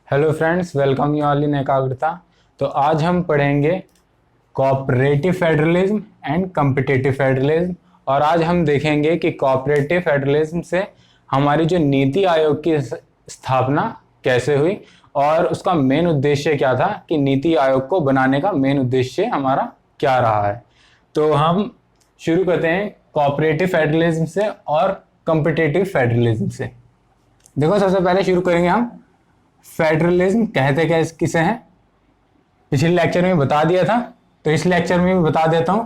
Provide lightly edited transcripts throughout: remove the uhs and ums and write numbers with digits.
Hello friends, welcome you all in एकाग्रता। तो आज हम पढ़ेंगे cooperative federalism and competitive federalism. और आज हम देखेंगे कि कोऑपरेटिव फेडरलिज्म से हमारी जो नीति आयोग की स्थापना कैसे हुई और उसका मेन उद्देश्य क्या था, कि नीति आयोग को बनाने का मेन उद्देश्य हमारा क्या रहा है। तो हम शुरू करते हैं कोऑपरेटिव फेडरलिज्म से और कॉम्पिटिटिव फेडरलिज्म से। देखो, सबसे पहले शुरू करेंगे हम फेडरलिज्म कहते क्या किसे हैं। पिछले लेक्चर में बता दिया था, तो इस लेक्चर में भी बता देता हूं।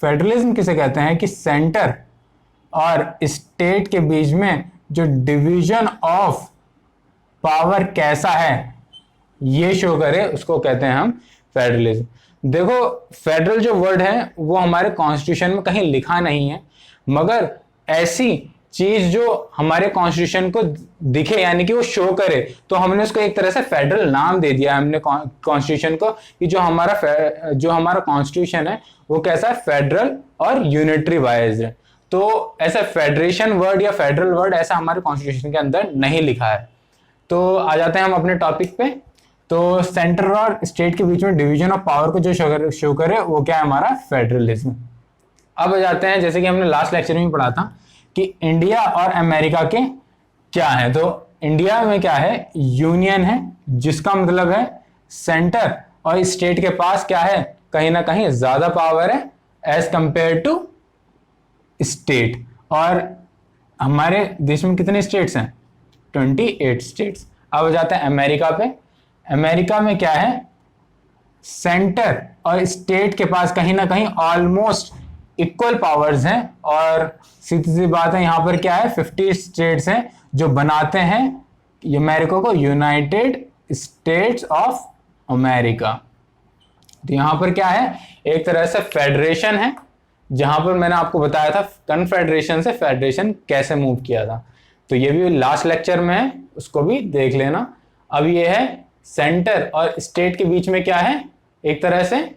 फेडरलिज्म किसे कहते हैं कि सेंटर और स्टेट के बीच में जो डिवीजन ऑफ पावर कैसा है ये शो करे, उसको कहते हैं हम फेडरलिज्म। देखो, फेडरल जो वर्ड है वो हमारे कॉन्स्टिट्यूशन में कहीं लिखा नहीं है, मगर ऐसी चीज जो हमारे कॉन्स्टिट्यूशन को दिखे यानी कि वो शो करे, तो हमने उसको एक तरह से फेडरल नाम दे दिया है हमने कॉन्स्टिट्यूशन को, कि जो हमारा कॉन्स्टिट्यूशन है वो कैसा है, फेडरल और यूनिटरी वाइज है। तो ऐसा फेडरेशन वर्ड या फेडरल वर्ड ऐसा हमारे कॉन्स्टिट्यूशन के अंदर नहीं लिखा है। तो आ जाते हैं हम अपने टॉपिक पे। तो सेंटर और स्टेट के बीच में डिवीजन ऑफ पावर को जो शो करे वो क्या है, हमारा फेडरलिज्म। अब आ जाते हैं, जैसे कि हमने लास्ट लेक्चर में पढ़ा था कि इंडिया और अमेरिका के क्या है। तो इंडिया में क्या है, यूनियन है, जिसका मतलब है सेंटर और स्टेट के पास क्या है, कहीं ना कहीं ज्यादा पावर है एज कंपेयर टू स्टेट। और हमारे देश में कितने स्टेट्स हैं, 28 स्टेट्स। अब आ जाते हैं अमेरिका पे। अमेरिका में क्या है, सेंटर और स्टेट के पास कहीं ना कहीं ऑलमोस्ट इक्वल पावर्स हैं। और सीधी सी बात है, यहाँ पर क्या है, 50 स्टेट्स हैं जो बनाते हैं अमेरिका को यूनाइटेड स्टेट्स ऑफ अमेरिका। तो यहाँ पर क्या है, एक तरह से फेडरेशन है, जहां पर मैंने आपको बताया था कन्फेडरेशन से फेडरेशन कैसे मूव किया था। तो ये भी लास्ट लेक्चर में है, उसको भी देख लेना। अब ये है सेंटर और स्टेट के बीच में क्या है, एक तरह से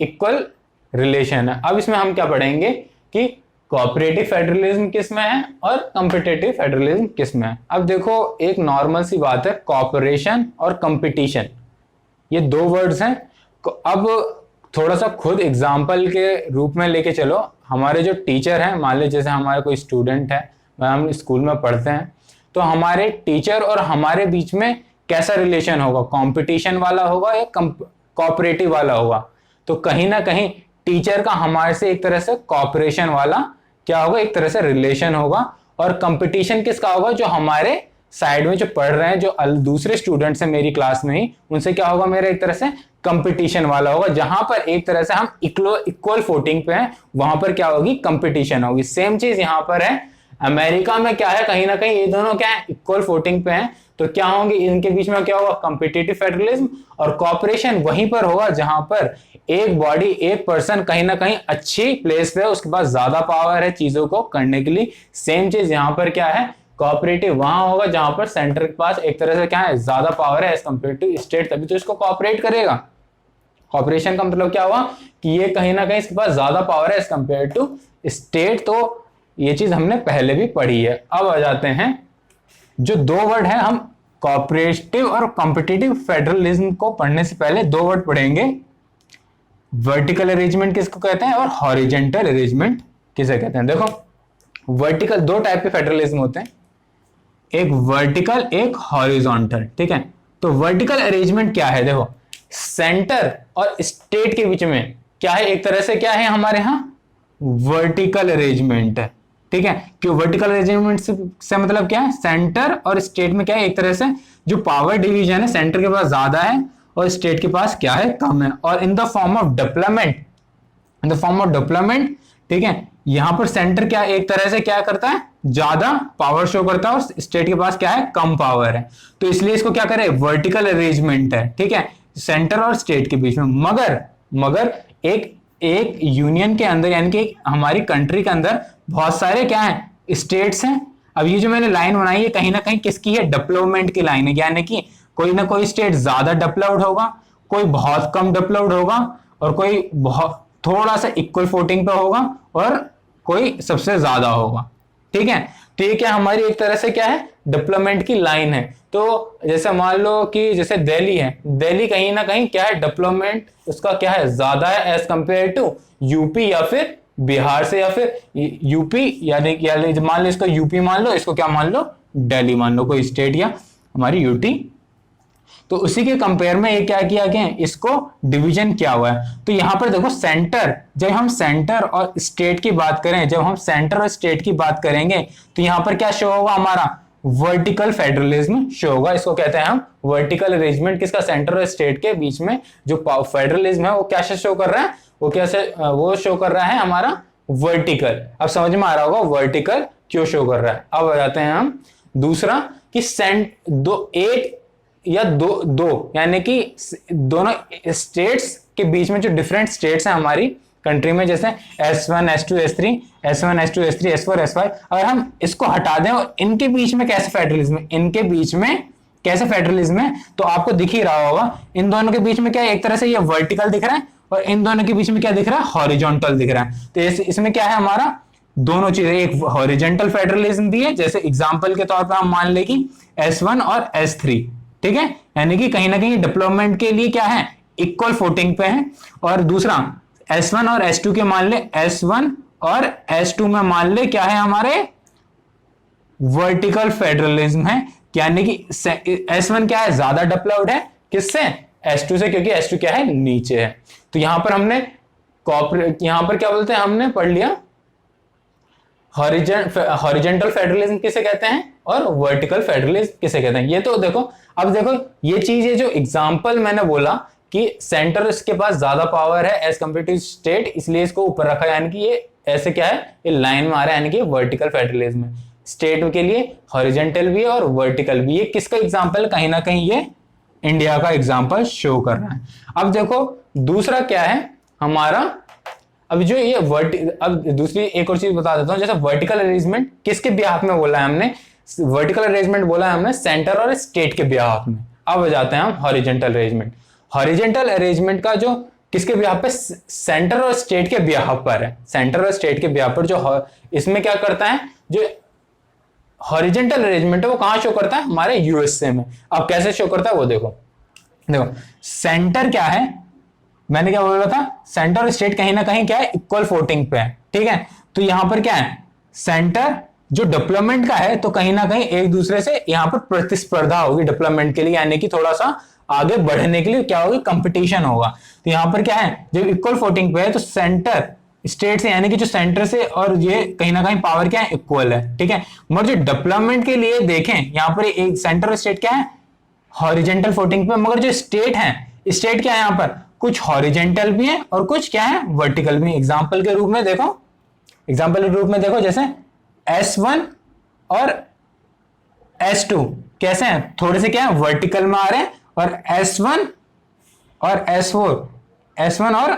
इक्वल रिलेशन है। अब इसमें हम क्या पढ़ेंगे कि कोऑपरेटिव फेडरलिज्म किस में है और कॉम्पिटिटिव फेडरलिज्म किस में है। अब देखो, एक नॉर्मल सी बात है, कोऑपरेशन और कंपटीशन ये दो वर्ड्स हैं। अब थोड़ा सा खुद एग्जांपल के रूप में लेके चलो। हमारे जो टीचर हैं, मान लीजिए जैसे हमारा कोई स्टूडेंट है, हम स्कूल में पढ़ते हैं, तो हमारे टीचर और हमारे बीच में कैसा रिलेशन होगा, कंपटीशन वाला होगा या कोऑपरेटिव वाला होगा। तो कहीं ना कहीं टीचर का हमारे से एक तरह से कोऑपरेशन वाला क्या होगा, एक तरह से रिलेशन होगा। और कंपटीशन किसका होगा, जो हमारे साइड में जो पढ़ रहे हैं, जो दूसरे स्टूडेंट्स हैं मेरी क्लास में ही, उनसे क्या होगा, मेरा एक तरह से कंपटीशन वाला होगा। जहां पर एक तरह से हम इक्वल फुटिंग पे हैं, वहां पर क्या होगी, कंपटीशन होगी। सेम चीज यहां पर है, अमेरिका में क्या है, कहीं ना कहीं ये दोनों क्या है, इक्वल फुटिंग पे हैं। तो क्या होंगे, इनके बीच में क्या होगा, कॉम्पिटिटिव फेडरलिज्म। और कॉपरेशन वहीं पर होगा जहां पर एक बॉडी, एक पर्सन कहीं ना कहीं अच्छी प्लेस पे है, उसके पास ज्यादा पावर है चीजों को करने के लिए। सेम चीज यहां पर क्या है, कोऑपरेटिव वहां होगा जहां पर सेंटर के पास एक तरह से क्या है, ज्यादा पावर है एज कंपेयर टू स्टेट, तभी तो इसको कोऑपरेट करेगा। कॉपरेशन का मतलब क्या हुआ कि ये कहीं ना कहीं इसके पास ज्यादा पावर है एज कंपेयर टू स्टेट। तो ये चीज हमने पहले भी पढ़ी है। अब आ जाते हैं, जो दो वर्ड है, हम कोऑपरेटिव और कॉम्पिटिटिव फेडरलिज्म को पढ़ने से पहले दो वर्ड पढ़ेंगे। वर्टिकल अरेंजमेंट किसको कहते हैं और हॉरिजॉन्टल अरेंजमेंट किसे कहते हैं। देखो, वर्टिकल दो टाइप के फेडरलिज्म होते हैं, एक वर्टिकल, एक हॉरिजॉन्टल। ठीक है, तो वर्टिकल अरेंजमेंट क्या है, देखो सेंटर और स्टेट के बीच में क्या है, एक तरह से क्या है, हमारे यहां वर्टिकल अरेंजमेंट है। ठीक है, क्यों वर्टिकल अरेंजमेंट से मतलब क्या है, सेंटर और स्टेट में क्या है, एक तरह से जो पावर डिवीजन है, सेंटर के पास ज्यादा है और स्टेट के पास क्या है, कम है। और in the form of development, ठीक है, यहां पर सेंटर क्या एक तरह से क्या करता है, ज्यादा पावर शो करता है और स्टेट के पास क्या है, कम पावर है। तो इसलिए इसको क्या करे, वर्टिकल अरेंजमेंट है। ठीक है, सेंटर और स्टेट के बीच में। मगर एक यूनियन के अंदर, यानी कि हमारी कंट्री के अंदर बहुत सारे क्या है, स्टेट्स हैं। अब ये जो मैंने लाइन बनाई है, कहीं ना कहीं किसकी है, डेवलपमेंट की लाइन है, यानी कि कोई ना कोई स्टेट ज्यादा डेवलप्ड होगा, कोई बहुत कम डेवलप्ड होगा, और कोई बहुत थोड़ा सा इक्वल फुटिंग पे होगा, और कोई सबसे ज्यादा होगा। ठीक है, तो ये क्या हमारी एक तरह से क्या है, डेवलपमेंट की लाइन है। तो जैसे मान लो कि जैसे दिल्ली है, दिल्ली कहीं ना कहीं क्या है, डेवलपमेंट उसका क्या है, ज्यादा है एज कंपेयर टू यूपी या फिर बिहार से, या फिर यूपी यानी मान लो इसको यूपी मान लो, इसको क्या मान लो, दिल्ली मान लो, कोई स्टेट या हमारी यूटी। तो उसी के कंपेयर में ये क्या किया गया है, इसको डिवीजन किया हुआ है। तो यहां पर देखो सेंटर, जब हम सेंटर और स्टेट की बात करें, जब हम सेंटर और स्टेट की बात करेंगे तो यहां पर क्या शो होगा, हमारा वर्टिकल फेडरलिज्म शो होगा। इसको कहते हैं हम वर्टिकल अरेंजमेंट, किसका, सेंटर और स्टेट के बीच में जो फेडरलिज्म है वो क्या शो कर रहा है, वो कैसे वो शो कर रहा है हमारा वर्टिकल। अब समझ में आ रहा होगा वर्टिकल क्यों शो कर रहा है। अब आ जाते हैं हम दूसरा कि एक या दो यानी कि दोनों स्टेट्स के बीच में जो डिफरेंट स्टेट्स हैं हमारी कंट्री में, जैसे S1 S2 S3 S1 S2 S3 S4 S5, अगर हम इसको हटा दें और इनके बीच में कैसे फेडरलिज्म है, इनके बीच में कैसे फेडरलिज्म है, तो आपको दिख ही रहा होगा इन दोनों के बीच में क्या है, एक तरह से ये वर्टिकल दिख रहा है और इन दोनों के बीच में क्या दिख रहा है, हॉरिजॉन्टल दिख रहा है। तो इसमें क्या है हमारा दोनों चीजें, एक हॉरिजॉन्टल फेडरलिज्म भी है, जैसे एग्जांपल के तौर पर हम मान ले कि S1 और S3, ठीक है, यानी कि कहीं ना कहीं डेवलपमेंट के लिए क्या है, इक्वल फुटिंग पे है। और दूसरा S1 और S2 के मान ले, S1 और S2 में मान ले क्या है हमारे वर्टिकल फेडरलिज्म है, यानी कि S1 क्या है, ज्यादा डेवलप्ड है किससे, S2 से, क्योंकि S2 क्या है, नीचे है। तो यहां पर हमने यहां पर क्या बोलते हैं, हमने पढ़ लिया हॉरिजॉन्टल फेडरलिज्म किसे कहते हैं और वर्टिकल फेडरलिज्म किसे कहते हैं। ये तो देखो, अब देखो ये चीज है जो एग्जांपल मैंने बोला कि सेंटर इसके पास ज्यादा पावर है एज कंपेयर टू स्टेट, इसलिए इसको ऊपर रखा, यानी कि ये ऐसे क्या है, ये लाइन में आ रहा है, यानी कि वर्टिकल फेडरलिज्म है। स्टेट के लिए हॉरिजॉन्टल भी है और वर्टिकल भी। ये किसका एग्जांपल, कहीं ना कहीं ये इंडिया का एग्जांपल शो कर रहा है। अब देखो दूसरा क्या है हमारा, अब जो ये अब दूसरी एक और चीज बता देता हूं, जैसे वर्टिकल अरेंजमेंट किसके बिहाफ में बोला है हमने, वर्टिकल अरेंजमेंट बोला है हमने सेंटर और स्टेट के बिहाफ में। अब जाते हैं हम हॉरिजॉन्टल अरेंजमेंट। हॉरिजॉन्टल अरेंजमेंट का जो किसके बिहाफ पे, सेंटर और स्टेट के बिहाफ पर है, सेंटर और स्टेट के बिहाफ पर जो इसमें क्या करता है, जो हॉरिजॉन्टल अरेंजमेंट है वो कहां शो करता है, हमारे यूएसए में। अब कैसे शो करता है वो देखो, देखो सेंटर क्या है, मैंने क्या बोला था, सेंटर और स्टेट कहीं ना कहीं क्या है, इक्वल फुटिंग पे है, ठीक है। तो यहां पर क्या है, सेंटर जो डेवलपमेंट का है, तो कहीं ना कहीं एक दूसरे से यहां पर प्रतिस्पर्धा होगी डेवलपमेंट के लिए, यानी कि थोड़ा सा आगे बढ़ने के लिए क्या होगी, कंपटीशन होगा। तो यहां पर क्या है, जब इक्वल फुटिंग पे है तो सेंटर स्टेट से, यानी कि जो सेंटर से और ये कहीं ना कहीं पावर क्या है, इक्वल है, ठीक है। मगर जो डेवलपमेंट के लिए देखें, यहां पर एक सेंटर और स्टेट क्या है, हॉरिजॉन्टल फुटिंग पे, मगर जो स्टेट है, स्टेट क्या है यहां पर, कुछ हॉरिजॉन्टल भी है और कुछ क्या है, वर्टिकल भी। एग्जांपल के रूप में देखो, एग्जांपल के रूप में देखो, जैसे S1 और S2 कैसे हैं, थोड़े से क्या है, वर्टिकल में आ रहे हैं, और S1 और S4 और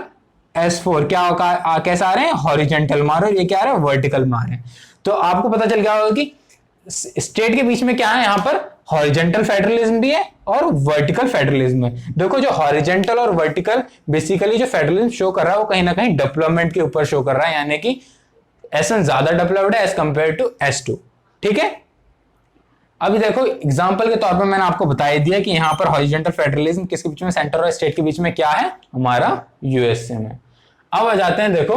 S4 क्या कैसे आ रहे हैं, हॉरिजॉन्टल में आ रहे हैं, ये क्या आ रहा है, वर्टिकल में आ रहे हैं। तो आपको पता चल गया होगा कि स्टेट के बीच में क्या है, यहां पर हॉरिजॉन्टल फेडरलिज्म भी है और वर्टिकल फेडरलिज्म है। देखो जो हॉरिजॉन्टल और वर्टिकल बेसिकली जो फेडरलिज्म शो कर रहा है वो कहीं ना कहीं डेवलपमेंट के ऊपर शो कर रहा है, यानी कि S1 ज्यादा डेवलप्ड है एज कंपेयर टू S2, ठीक है। अभी देखो एग्जांपल के तौर पर मैंने आपको बता दिया कि यहां पर हॉरिजॉन्टल फेडरलिज्म किसके बीच में, सेंटर और स्टेट के बीच में क्या है, हमारा यूएसए में। अब आ जाते हैं, देखो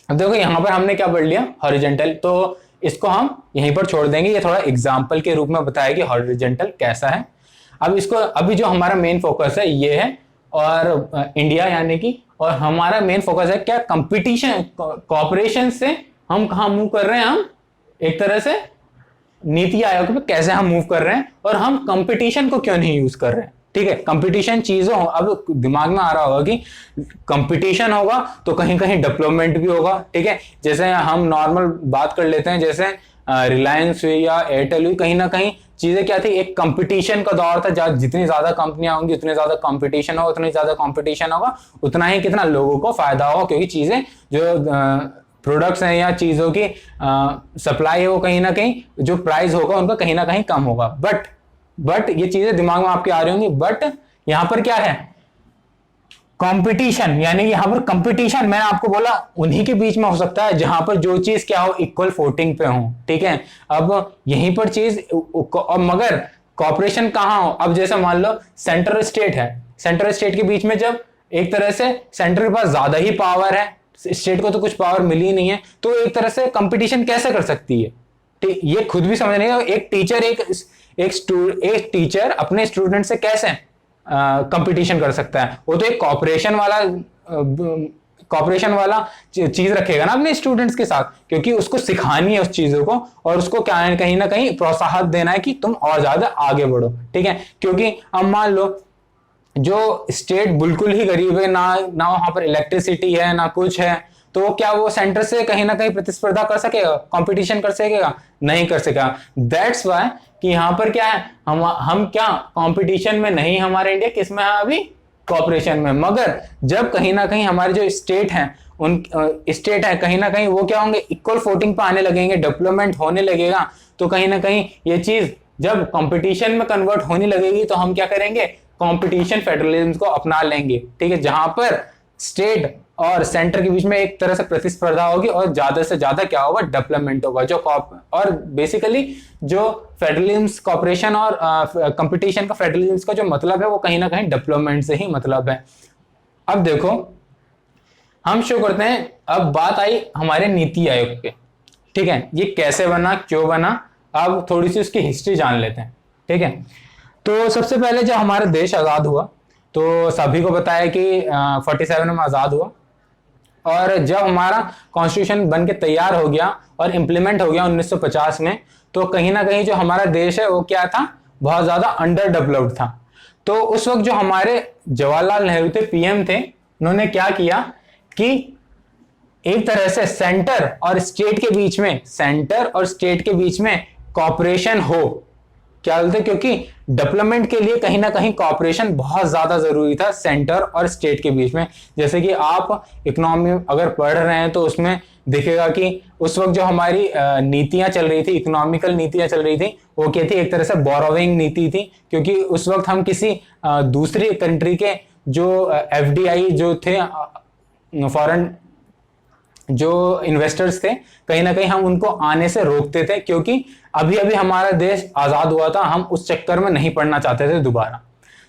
अब देखो यहां पर हमने क्या पढ़ लिया, हॉरिजॉन्टल, तो इसको हम यहीं पर छोड़ देंगे, ये थोड़ा एग्जांपल के रूप में बताया कि हॉरिजॉन्टल कैसा है। अब इसको अभी जो हमारा मेन फोकस है ये है, और इंडिया यानी कि, और हमारा मेन फोकस है क्या, कंपटीशन, कॉपरेशन से हम कहां मूव कर रहे हैं, हम एक तरह से नीति आयोग पे कैसे हम मूव कर रहे हैं, और हम कंपटीशन को क्यों नहीं यूज कर रहे हैं, ठीक है। कंपटीशन चीजों, अब दिमाग में आ रहा होगा कि कंपटीशन होगा तो कहीं कहीं डेवलपमेंट भी होगा, ठीक है। जैसे हम नॉर्मल बात कर लेते हैं, जैसे रिलायंस हुई या एयरटेल हुई, कहीं ना कहीं चीजें क्या थी, एक कंपटीशन का दौर था, जितनी ज्यादा कंपनियां होंगी उतनी ज्यादा कंपटीशन होगा, उतनी ज्यादा कंपटीशन होगा उतना ही कितना लोगों को फायदा होगा, क्योंकि चीजें जो प्रोडक्ट्स हैं या चीजों की सप्लाई है वो कहीं ना कहीं जो प्राइस होगा उनका कहीं ना कहीं कम होगा। बट ये चीजें दिमाग में आपके आ रही होंगी, बट यहां पर क्या है, कंपटीशन, यानी कि यहाँ पर कंपटीशन मैंने आपको बोला उन्हीं के बीच में हो सकता है जहां पर जो चीज क्या हो, इक्वल फुटिंग पे हो, ठीक है। अब यहीं पर चीज मगर कॉपरेशन कहाँ हो, अब जैसे मान लो सेंटर स्टेट है, सेंटर स्टेट के बीच में जब एक तरह से सेंटर के पास ज्यादा ही पावर है, स्टेट को तो कुछ पावर मिली नहीं है, तो एक तरह से कंपटीशन कैसे कर सकती है, ठीक, ये खुद भी समझ नहीं है। एक टीचर अपने स्टूडेंट से कैसे कंपटीशन कर सकता है, वो तो एक कॉपरेशन वाला चीज रखेगा ना अपने स्टूडेंट्स के साथ, क्योंकि उसको सिखानी है उस चीजों को, और उसको क्या है, कहीं ना कहीं प्रोत्साहन देना है कि तुम और ज्यादा आगे बढ़ो, ठीक है। क्योंकि अब मान लो जो स्टेट बिल्कुल ही गरीब है, ना वहां पर इलेक्ट्रिसिटी है ना कुछ है, तो क्या वो सेंटर से कहीं ना कहीं प्रतिस्पर्धा कर सकेगा, कंपटीशन कर सकेगा, नहीं कर सकेगा। दैट्स वाई कि यहाँ पर क्या है, हम क्या कंपटीशन में नहीं, हमारे इंडिया किस में है अभी, कॉपरेशन में। मगर जब कहीं ना कहीं हमारे जो स्टेट हैं, उन स्टेट है कहीं ना कहीं वो क्या होंगे, इक्वल फुटिंग पे आने लगेंगे, डेवलपमेंट होने लगेगा, तो कहीं ना कहीं ये चीज जब कंपटीशन में कन्वर्ट होने लगेगी तो हम क्या करेंगे, कंपटीशन फेडरलिज्म को अपना लेंगे, ठीक है, जहां पर स्टेट और सेंटर के बीच में एक तरह से प्रतिस्पर्धा होगी और ज्यादा से ज्यादा क्या होगा, डेवलपमेंट होगा। और बेसिकली जो फेडरलिज्म कॉपरेशन और कंपटीशन का फेडरलिज्म का जो मतलब है वो कहीं ना कहीं डेवलपमेंट से ही मतलब है। अब देखो हम शो करते हैं, अब बात आई हमारे नीति आयोग के, ठीक है, ये कैसे बना, क्यों बना, अब थोड़ी सी उसकी हिस्ट्री जान लेते हैं, ठीक है। तो सबसे पहले जब हमारा देश आजाद हुआ तो सभी को पता है कि 47 में आजाद हुआ, और जब हमारा कॉन्स्टिट्यूशन बन के तैयार हो गया और इम्प्लीमेंट हो गया 1950 में, तो कहीं ना कहीं जो हमारा देश है वो क्या था, बहुत ज्यादा अंडर डेवलप्ड था। तो उस वक्त जो हमारे जवाहरलाल नेहरू थे, पीएम थे, उन्होंने क्या किया कि एक तरह से सेंटर और स्टेट के बीच में कॉपरेशन हो, क्या बोलते, क्योंकि डेवलपमेंट के लिए कहीं ना कहीं कॉपरेशन बहुत ज्यादा जरूरी था सेंटर और स्टेट के बीच में। जैसे कि आप इकोनॉमी अगर पढ़ रहे हैं तो उसमें दिखेगा कि उस वक्त जो हमारी नीतियां चल रही थी, इकोनॉमिकल नीतियां चल रही थी, वो क्या थी, एक तरह से बोरोविंग नीति थी, क्योंकि उस वक्त हम किसी दूसरी कंट्री के जो एफडीआई जो थे, फॉरेन जो इन्वेस्टर्स थे, कहीं ना कहीं हम उनको आने से रोकते थे, क्योंकि अभी अभी हमारा देश आजाद हुआ था, हम उस चक्कर में नहीं पढ़ना चाहते थे दोबारा।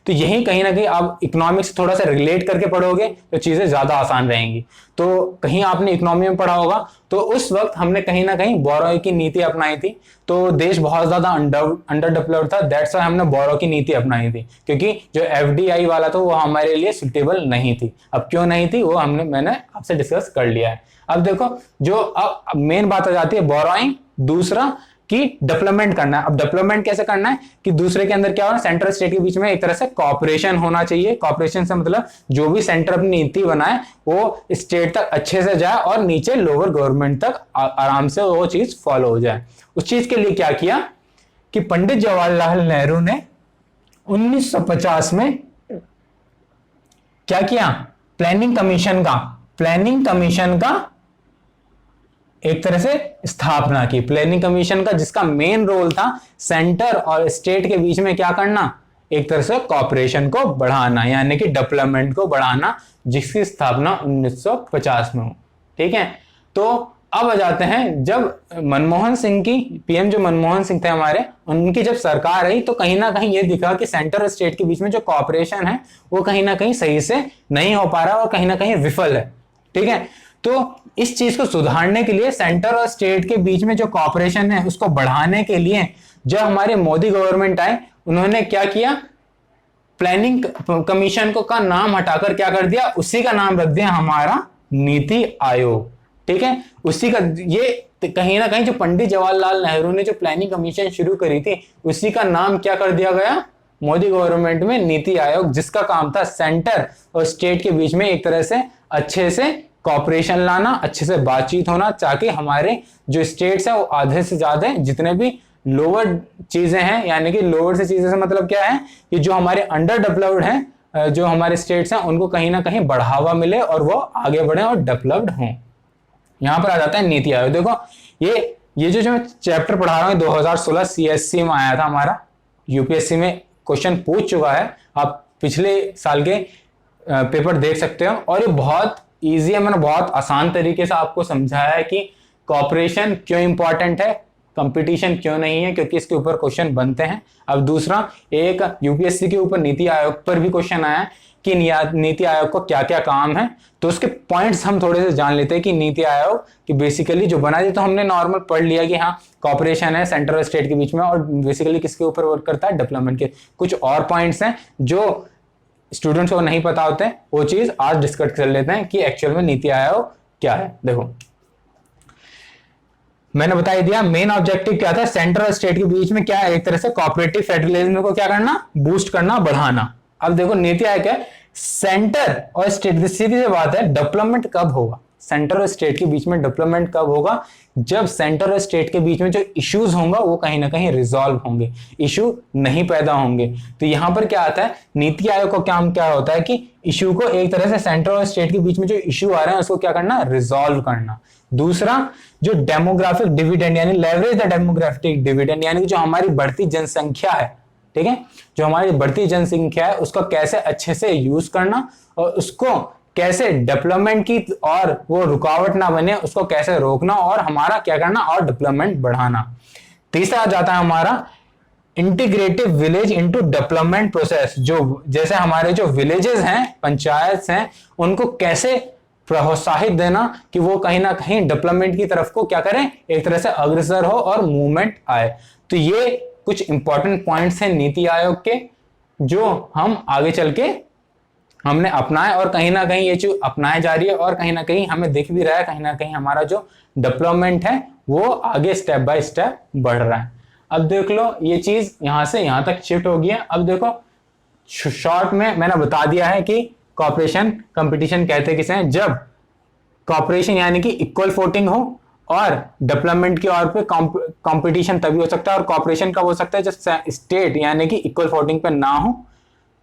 तो यही कहीं ना कहीं आप इकोनॉमिक्स थोड़ा सा रिलेट करके पढ़ोगे तो चीजें ज्यादा आसान रहेंगी। तो कहीं आपने इकोनॉमी में पढ़ा होगा, तो उस वक्त हमने कहीं ना कहीं बोरो की नीति अपनाई थी, तो देश बहुत ज्यादा अंडर डेवलप्ड था, दैट्स व्हाई हमने बोरो की नीति अपनाई थी, क्योंकि जो एफडीआई वाला था वो हमारे लिए सुटेबल नहीं थी। अब क्यों नहीं थी वो मैंने आपसे डिस्कस कर लिया है। अब देखो जो अब मेन बात आ जाती है बोरोइंग, दूसरा कि डेवलपमेंट करना है। अब डेवलपमेंट कैसे करना है कि दूसरे के अंदर क्या होना, सेंटर स्टेट के बीच में एक तरह से कॉपरेशन होना चाहिए। कॉपरेशन से मतलब जो भी सेंटर अपनी नीति बनाए वो स्टेट तक अच्छे से जाए और नीचे लोअर गवर्नमेंट तक आराम से वो चीज फॉलो हो जाए। उस चीज के लिए क्या किया कि पंडित जवाहरलाल नेहरू ने 1950 में क्या किया, प्लानिंग कमीशन का एक तरह से स्थापना की। प्लानिंग कमीशन का जिसका मेन रोल था सेंटर और स्टेट के बीच में क्या करना, एक तरह से कॉपरेशन को बढ़ाना, यानी कि डेवलपमेंट को बढ़ाना, जिसकी स्थापना 1950 में हो, ठीक है। तो अब आ जाते हैं जब मनमोहन सिंह की, पीएम जो मनमोहन सिंह थे हमारे, उनकी जब सरकार आई तो कहीं ना कहीं ये दिखा कि सेंटर और स्टेट के बीच में जो कॉपरेशन है वो कहीं ना कहीं सही से नहीं हो पा रहा और कहीं ना कहीं विफल है, ठीक है। तो इस चीज को सुधारने के लिए, सेंटर और स्टेट के बीच में जो कॉपरेशन है उसको बढ़ाने के लिए जब हमारे मोदी गवर्नमेंट आए, उन्होंने क्या किया, प्लानिंग कमीशन को का नाम हटाकर क्या कर दिया, उसी का नाम रख दिया हमारा नीति आयोग, ठीक है। उसी का ये कहीं ना कहीं जो पंडित जवाहरलाल नेहरू ने जो प्लानिंग कमीशन शुरू करी थी उसी का नाम क्या कर दिया गया मोदी गवर्नमेंट में, नीति आयोग, जिसका काम था सेंटर और स्टेट के बीच में एक तरह से अच्छे से कॉपरेशन लाना, अच्छे से बातचीत होना, ताकि हमारे जो स्टेट्स हैं वो आधे से ज्यादा जितने भी लोअर चीजें हैं, यानी कि लोअर से चीजें से मतलब क्या है कि जो हमारे अंडर डेवलप्ड हैं, जो हमारे स्टेट्स हैं, उनको कहीं ना कहीं बढ़ावा मिले और वो आगे बढ़े और डेवलप्ड हों। यहां पर आ जाता है नीति आयोग। देखो ये जो मैं चैप्टर पढ़ा रहा हूँ 2016 सीएससी में आया था हमारा, यूपीएससी में क्वेश्चन पूछ चुका है। आप पिछले साल के पेपर देख सकते हो। और ये बहुत ईजी है, मैंने बहुत आसान तरीके से आपको समझाया है कि कॉपरेशन क्यों इंपॉर्टेंट है, कंपटीशन क्यों नहीं है, क्योंकि इसके ऊपर क्वेश्चन बनते हैं। अब दूसरा, एक यूपीएससी के ऊपर नीति आयोग पर भी क्वेश्चन आया है कि नीति आयोग को क्या क्या काम है, तो उसके पॉइंट्स हम थोड़े से जान लेते हैं कि नीति आयोग की बेसिकली जो बना है, तो हमने नॉर्मल पढ़ लिया कि हाँ कॉपरेशन है सेंटर और स्टेट के बीच में, और बेसिकली किसके ऊपर वर्क करता है, डेवलपमेंट के। कुछ और पॉइंट्स हैं जो स्टूडेंट्स को नहीं पता होते हैं, वो चीज आज डिस्कस कर लेते हैं कि एक्चुअल में नीति आयोग क्या है। देखो मैंने बता ही दिया मेन ऑब्जेक्टिव क्या था, सेंटर और स्टेट के बीच में क्या है, एक तरह से कोऑपरेटिव फेडरलिज्म को क्या करना, बूस्ट करना, बढ़ाना। अब देखो नीति आयोग है, सेंटर और स्टेट, सीधी सी बात है, डेवलपमेंट कब होगा, सेंटर और स्टेट के बीच में डेवलपमेंट कब होगा, जब सेंटर और स्टेट के बीच में जो इश्यूज होंगे वो कहीं ना कहीं रिजॉल्व होंगे, इशू नहीं पैदा होंगे। तो यहां पर क्या आता है, नीति आयोग का काम क्या होता है कि इशू को एक तरह से सेंटर और स्टेट के बीच में जो इशू आ रहे हैं उसको क्या करना, रिजॉल्व करना। दूसरा, जो डेमोग्राफिक डिविडेंड यानी लेवरेज द डेमोग्राफिक डिविडेंड, यानी जो हमारी बढ़ती जनसंख्या है, ठीक है, जो हमारी बढ़ती जनसंख्या है उसको कैसे अच्छे से यूज करना, और उसको कैसे डेवलपमेंट की और वो रुकावट ना बने उसको कैसे रोकना, और हमारा क्या करना, और डेवलपमेंट बढ़ाना। तीसरा आ जाता है हमारा integrative village into development process, जो जैसे हमारे जो विलेजेस हैं, पंचायत हैं, उनको कैसे प्रोत्साहित देना कि वो कहीं ना कहीं डेवलपमेंट की तरफ को क्या करें, एक तरह से अग्रसर हो और मूवमेंट आए। तो ये कुछ इंपॉर्टेंट पॉइंट्स हैं नीति आयोग के, जो हम आगे चल के हमने अपनाए, और कहीं ना कहीं ये जो अपनाए जा रही है, और कहीं ना कहीं हमें दिख भी रहा है, कहीं ना कहीं हमारा जो डेवलपमेंट है वो आगे स्टेप बाय स्टेप बढ़ रहा है। अब देख लो ये चीज यहां से यहां तक शिफ्ट हो गई है। अब देखो शॉर्ट में मैंने बता दिया है कि कॉपरेशन कंपटीशन कहते किसे हैं, जब कॉपरेशन यानी कि इक्वल फोटिंग हो, और डेवलपमेंट की ओर पे कंपटीशन तभी हो सकता है, और कॉपरेशन कब हो सकता है, जब स्टेट यानी कि इक्वल फोटिंग पे ना हो,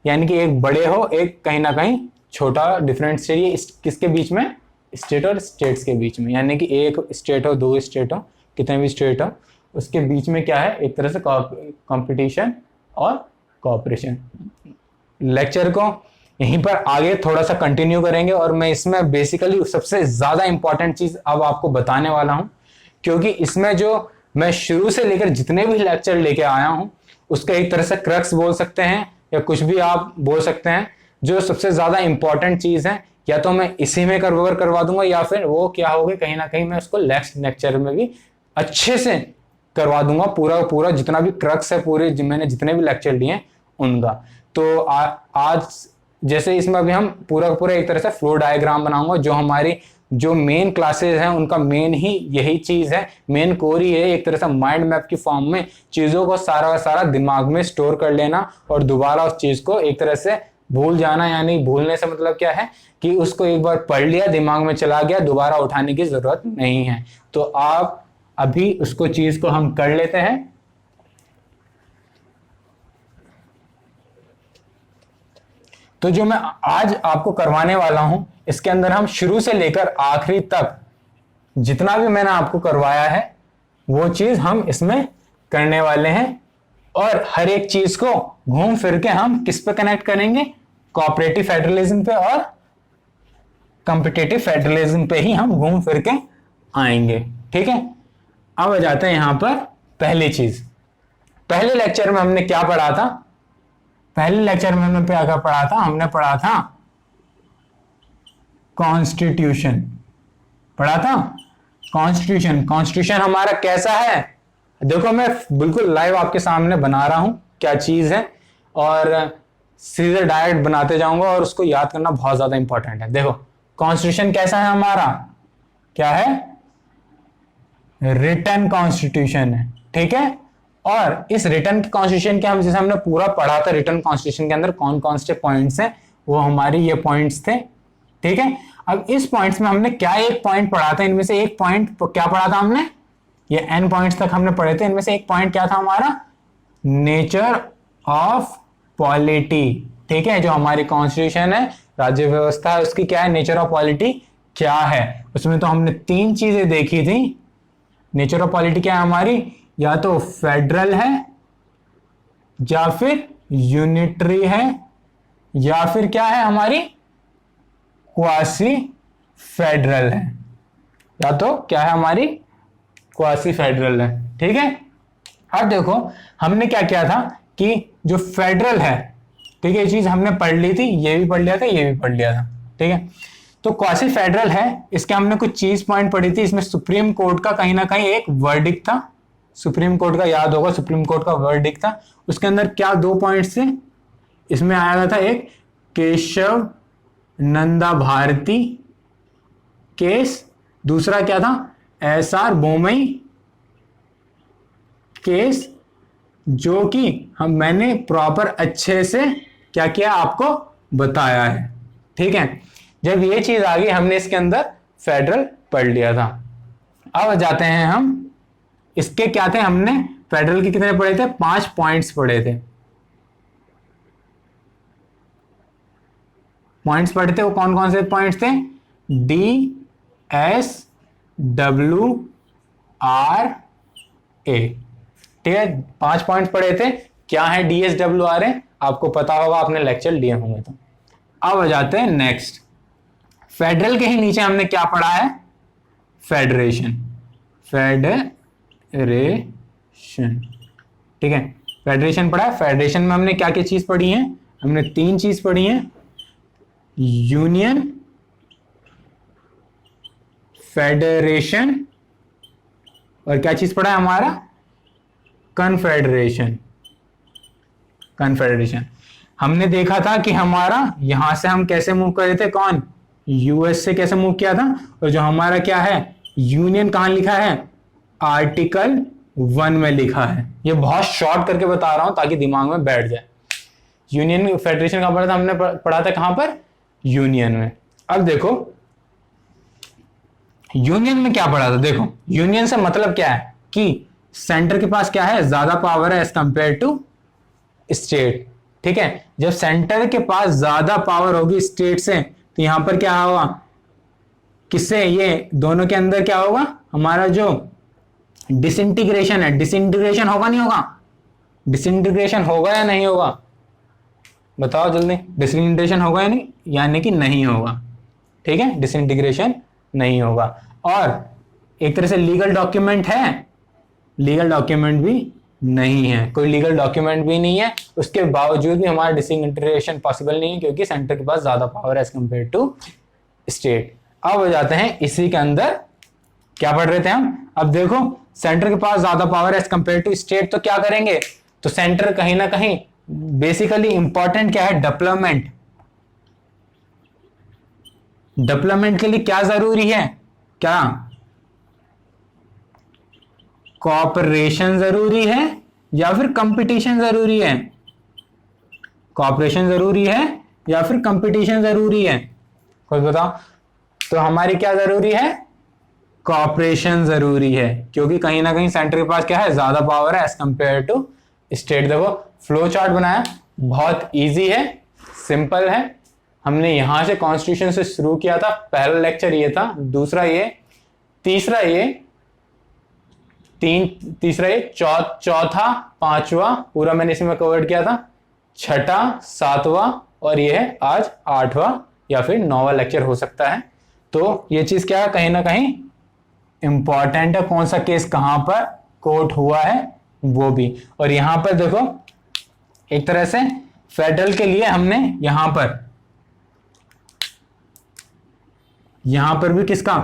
यानी कि एक बड़े हो एक कहीं ना कहीं छोटा डिफरेंस चाहिए, किसके बीच में, स्टेट और स्टेट्स के बीच में, यानी कि एक स्टेट हो, दो स्टेट हो, कितने भी स्टेट हो, उसके बीच में क्या है, एक तरह से कंपटीशन और कॉपरेशन। लेक्चर को यहीं पर आगे थोड़ा सा कंटिन्यू करेंगे, और मैं इसमें बेसिकली सबसे ज्यादा इंपॉर्टेंट चीज अब आपको बताने वाला हूं, क्योंकि इसमें जो मैं शुरू से लेकर जितने भी लेक्चर लेके आया हूं उसका एक तरह से क्रक्स बोल सकते हैं या कुछ भी आप बोल सकते हैं, जो सबसे ज्यादा इंपॉर्टेंट चीज है, या तो मैं इसी में कवर करवा दूंगा, या फिर वो क्या होगी, कहीं ना कहीं मैं उसको नेक्स्ट लेक्चर में भी अच्छे से करवा दूंगा, पूरा पूरा जितना भी क्रक्स है, पूरे मैंने जितने भी लेक्चर लिए उनका। तो आज जैसे इसमें अभी हम पूरा पूरा एक तरह से फ्लो डायग्राम बनाऊंगा, जो हमारी जो मेन क्लासेस हैं उनका मेन ही यही चीज है, मेन कोर ही है, एक तरह से माइंड मैप की फॉर्म में चीजों को सारा का सारा दिमाग में स्टोर कर लेना, और दोबारा उस चीज को एक तरह से भूल जाना, यानी भूलने से मतलब क्या है कि उसको एक बार पढ़ लिया, दिमाग में चला गया, दोबारा उठाने की जरूरत नहीं है। तो आप अभी उसको चीज को हम कर लेते हैं। तो जो मैं आज आपको करवाने वाला हूं, इसके अंदर हम शुरू से लेकर आखिरी तक जितना भी मैंने आपको करवाया है वो चीज हम इसमें करने वाले हैं, और हर एक चीज को घूम फिर के हम किस पे कनेक्ट करेंगे, कोऑपरेटिव फेडरलिज्म पे और कॉम्पिटिटिव फेडरलिज्म पे ही हम घूम फिर के आएंगे, ठीक है। अब आ जाते हैं यहां पर पहली चीज। पहले लेक्चर में हमने क्या पढ़ा था, पहले लेक्चर में हमने क्या पढ़ा था, हमने पढ़ा था कॉन्स्टिट्यूशन, पढ़ा था कॉन्स्टिट्यूशन। कॉन्स्टिट्यूशन हमारा कैसा है, देखो मैं बिल्कुल लाइव आपके सामने बना रहा हूं क्या चीज है, और सीधे डायरेक्ट बनाते जाऊंगा, और उसको याद करना बहुत ज्यादा इंपॉर्टेंट है। देखो कॉन्स्टिट्यूशन कैसा है हमारा, क्या है, रिटन कॉन्स्टिट्यूशन है, ठीक है। और इस रिटन कॉन्स्टिट्यूशन के हम जैसे हमने पूरा पढ़ा था, रिटन कॉन्स्टिट्यूशन के अंदर कौन कौन से पॉइंट्स हैं, वो हमारे ये पॉइंट्स थे, ठीक है। अब इस पॉइंट्स में हमने क्या एक पॉइंट पढ़ा था, इनमें से एक पॉइंट क्या पढ़ा था हमने, ये n पॉइंट्स तक हमने पढ़े थे, इनमें से एक पॉइंट क्या था हमारा, नेचर ऑफ पॉलिटी, ठीक है। जो हमारी कॉन्स्टिट्यूशन है, राज्य व्यवस्था है, उसकी क्या है, नेचर ऑफ पॉलिटी क्या है। उसमें तो हमने तीन चीजें देखी थी। नेचर ऑफ पॉलिटी क्या है हमारी, या तो फेडरल है, या फिर यूनिटरी है, या फिर क्या है हमारी क्वासी फेडरल है, या तो क्या है हमारी क्वासी फेडरल है। ठीक है, अब देखो हमने क्या किया था कि जो फेडरल है, ठीक है, ये चीज हमने पढ़ ली थी, ये भी पढ़ लिया था, ये भी पढ़ लिया था। ठीक है, तो क्वासी फेडरल है, इसके हमने कुछ चीज पॉइंट पढ़ी थी। इसमें सुप्रीम कोर्ट का कहीं ना कहीं एक वर्डिक्ट था, सुप्रीम कोर्ट का याद होगा, सुप्रीम कोर्ट का वर्डिक्ट था। उसके अंदर क्या 2 पॉइंट्स थे, इसमें आया था एक केशव नंदा भारती केस, दूसरा क्या था SR बोमई केस, जो कि मैंने प्रॉपर अच्छे से क्या किया आपको बताया है। ठीक है, जब ये चीज आ गई हमने इसके अंदर फेडरल पढ़ लिया था। अब जाते हैं हम, इसके क्या थे, हमने फेडरल के कितने पढ़े थे, 5 पॉइंट्स पढ़े थे। पॉइंट्स पढ़े थे, वो कौन कौन से पॉइंट्स थे, DSWRA। ठीक है, 5 पॉइंट्स पढ़े थे। क्या है DSWRA, आपको पता होगा, आपने लेक्चर लिए होंगे। तो अब आ जाते हैं नेक्स्ट, फेडरल के ही नीचे हमने क्या पढ़ा है, फेडरेशन। फेडरेशन, ठीक है, फेडरेशन पढ़ा है। फेडरेशन में हमने क्या क्या चीज पढ़ी है, हमने 3 चीज पढ़ी है, यूनियन, फेडरेशन, और क्या चीज पढ़ा है हमारा, कन्फेडरेशन। कन्फेडरेशन हमने देखा था कि हमारा यहां से हम कैसे मूव कर रहे थे, कौन, यूएस से कैसे मूव किया था, और जो हमारा क्या है यूनियन कहां लिखा है, आर्टिकल 1 में लिखा है। ये बहुत शॉर्ट करके बता रहा हूं ताकि दिमाग में बैठ जाए। यूनियन फेडरेशन का पढ़ा था, हमने पढ़ा था कहां पर, यूनियन में। अब देखो यूनियन में क्या पढ़ा था, देखो यूनियन से मतलब क्या है कि सेंटर के पास क्या है, ज्यादा पावर है एज कंपेयर टू स्टेट। ठीक है, जब सेंटर के पास ज्यादा पावर होगी स्टेट से, तो यहां पर क्या होगा, किससे, ये दोनों के अंदर क्या होगा, हमारा जो डिसइंटीग्रेशन है, डिसइंटीग्रेशन होगा नहीं होगा, डिसइंटीग्रेशन होगा या नहीं होगा, बताओ जल्दी, डिसइंटीग्रेशन होगा या नहीं, यानी कि नहीं होगा। ठीक है, डिसइंटीग्रेशन नहीं होगा। और एक तरह से लीगल डॉक्यूमेंट है, लीगल डॉक्यूमेंट भी नहीं है, कोई लीगल डॉक्यूमेंट भी नहीं है, उसके बावजूद भी हमारा डिसइंटीग्रेशन पॉसिबल नहीं है, क्योंकि सेंटर के पास ज्यादा पावर है एज कंपेयर टू स्टेट। अब हो जाते हैं इसी के अंदर, क्या पढ़ रहे थे हम, अब देखो सेंटर के पास ज्यादा power as compare to state, तो क्या करेंगे, तो सेंटर कहीं ना कहीं बेसिकली इंपॉर्टेंट क्या है, डेवलपमेंट। डेवलपमेंट के लिए क्या जरूरी है, क्या कॉपरेशन जरूरी है या फिर कंपटीशन जरूरी है, कॉपरेशन जरूरी है या फिर कंपटीशन जरूरी है, कुछ बताओ। तो हमारी क्या जरूरी है, कॉपरेशन जरूरी है, क्योंकि कहीं ना कहीं सेंटर के पास क्या है, ज्यादा पावर है एज कंपेयर टू स्टेट। देखो फ्लो चार्ट बनाया, बहुत इजी है, सिंपल है। हमने यहां से कॉन्स्टिट्यूशन से शुरू किया था, पहला लेक्चर ये था, दूसरा ये, तीसरा ये, तीसरा ये, चौथा, पांचवा पूरा मैंने इसमें कवर किया था, छठा, सातवां, और ये है आज 8वां या फिर 9वां लेक्चर हो सकता है। तो ये चीज क्या है, कहीं ना कहीं इंपॉर्टेंट है, कौन सा केस कहां पर कोर्ट हुआ है वो भी। और यहां पर देखो एक तरह से फेडरल के लिए हमने यहां पर भी किसका,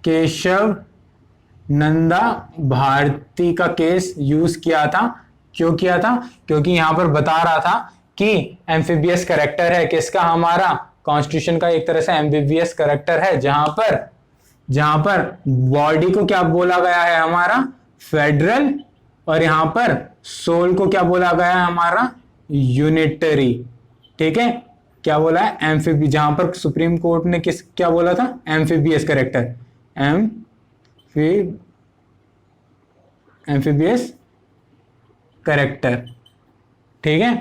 केशव नंदा भारती का केस यूज किया था। क्यों किया था, क्योंकि यहां पर बता रहा था कि एम्फीबियस कैरेक्टर है किसका, हमारा कॉन्स्टिट्यूशन का एक तरह से एम्फीबियस कैरेक्टर है, जहां पर बॉडी को क्या बोला गया है, हमारा फेडरल, और यहां पर सोल को क्या बोला गया है, हमारा यूनिटरी। ठीक है, क्या बोला है, एम्फीबी, जहां पर सुप्रीम कोर्ट ने क्या बोला था, एम्फीबियस कैरेक्टर, एम्फीबियस कैरेक्टर। ठीक है,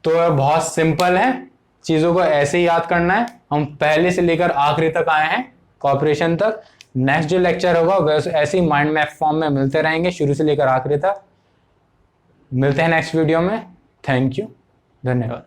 तो बहुत सिंपल है, चीजों को ऐसे ही याद करना है। हम पहले से लेकर आखिरी तक आए हैं, कॉर्पोरेशन तक। नेक्स्ट जो लेक्चर होगा वैसे ऐसे ही माइंड मैप फॉर्म में मिलते रहेंगे, शुरू से लेकर आखिरी तक। मिलते हैं नेक्स्ट वीडियो में। थैंक यू, धन्यवाद।